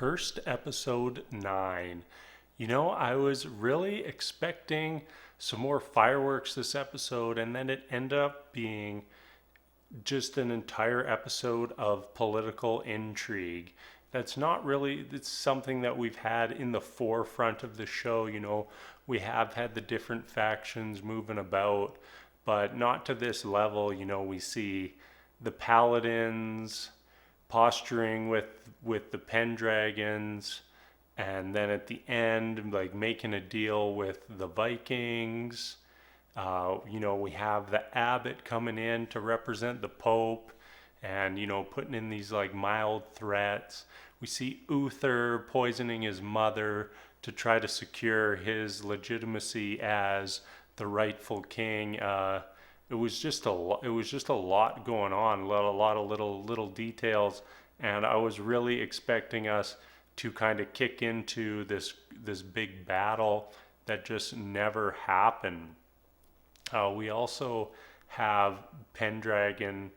Cursed episode 9. I was really expecting some more fireworks this episode, and then it ended up being just an entire episode of political intrigue. That's not really, it's something that we've had in the forefront of the show. We have had the different factions moving about, but not to this level. We see the paladins posturing with the Pendragons, and then at the end, like making a deal with the Vikings. We have the abbot coming in to represent the Pope, and putting in these like mild threats. We see Uther poisoning his mother to try to secure his legitimacy as the rightful king. It was just a lot going on, a lot of little details, and I was really expecting us to kind of kick into this big battle that just never happened. We also have Pendragon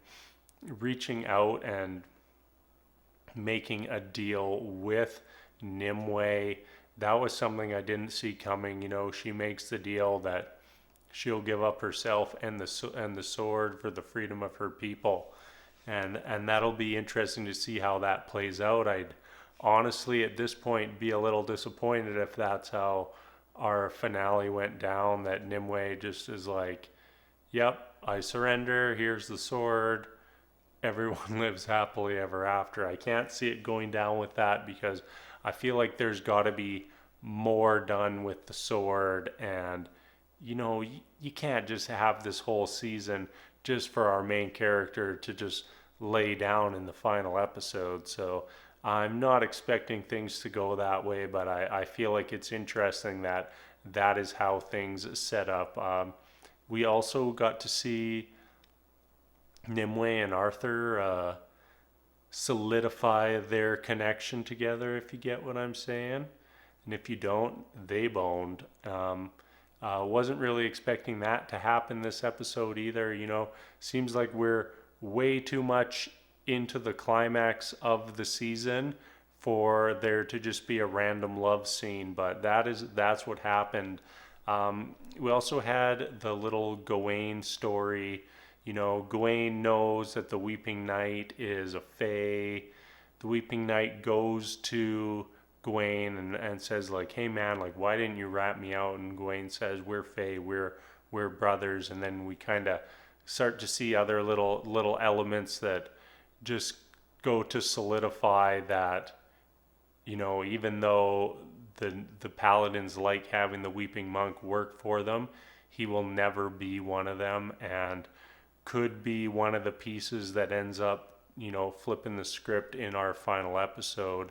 reaching out and making a deal with Nimway. That was something I didn't see coming. She makes the deal that she'll give up herself and the sword for the freedom of her people, and that'll be interesting to see how that plays out. I'd honestly at this point be a little disappointed if that's how our finale went down, that Nimway just is like, yep, I surrender, here's the sword, everyone lives happily ever after. I can't see it going down with that, because I feel like there's got to be more done with the sword, and you can't just have this whole season just for our main character to just lay down in the final episode. So I'm not expecting things to go that way, but I feel like it's interesting that is how things set up. We also got to see Nimway and Arthur solidify their connection together, if you get what I'm saying. And if you don't, they boned. Wasn't really expecting that to happen this episode either. Seems like we're way too much into the climax of the season for there to just be a random love scene, but that's what happened. We also had the little Gawain story. Gawain knows that the Weeping Knight is a fae. The Weeping Knight goes to Gawain and says like, hey man, like why didn't you rat me out? And Gawain says, we're fae, we're brothers. And then we kind of start to see other little elements that just go to solidify that, even though the paladins like having the Weeping Monk work for them, he will never be one of them, and could be one of the pieces that ends up flipping the script in our final episode.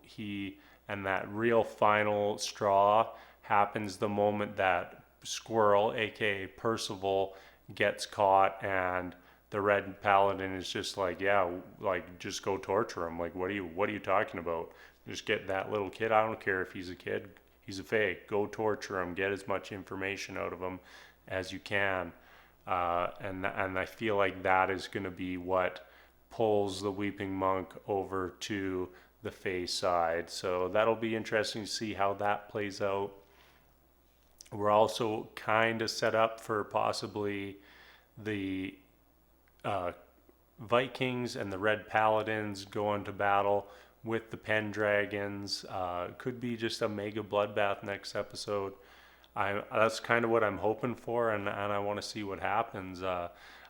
He, and that real final straw happens the moment that Squirrel, aka Percival, gets caught, and the Red Paladin is just like, yeah, like just go torture him. Like, what are you talking about? Just get that little kid. I don't care if he's a kid, he's a fae. Go torture him. Get as much information out of him as you can. And I feel like that is going to be what pulls the Weeping Monk over to the fae side. So that'll be interesting to see how that plays out. We're also kind of set up for possibly the Vikings and the Red Paladins going to battle with the Pendragons. Could be just a mega bloodbath next episode. That's kind of what I'm hoping for, and I want to see what happens.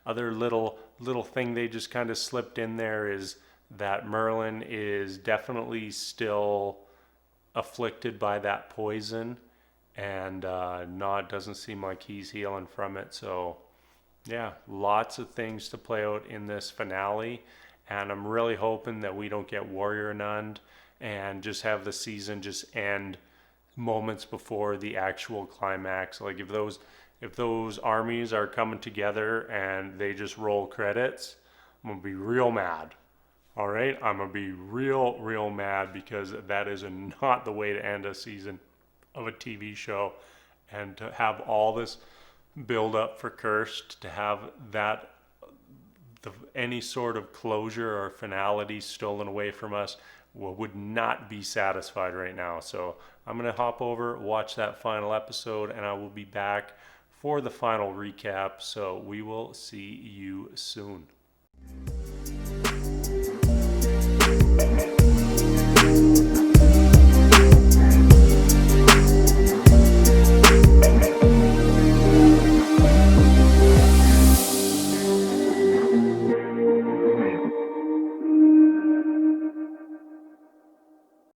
Other little thing they just kind of slipped in there is that Merlin is definitely still afflicted by that poison, and doesn't seem like he's healing from it. So yeah, lots of things to play out in this finale, and I'm really hoping that we don't get warrior nunned and just have the season just end moments before the actual climax. Like if those armies are coming together and they just roll credits, I'm gonna be real mad. All right, I'm gonna be real mad, because that is not the way to end a season of a TV show. And to have all this build up for Cursed, to have that any sort of closure or finality stolen away from us, would not be satisfied right now. So I'm going to hop over, watch that final episode, and I will be back for the final recap. So we will see you soon.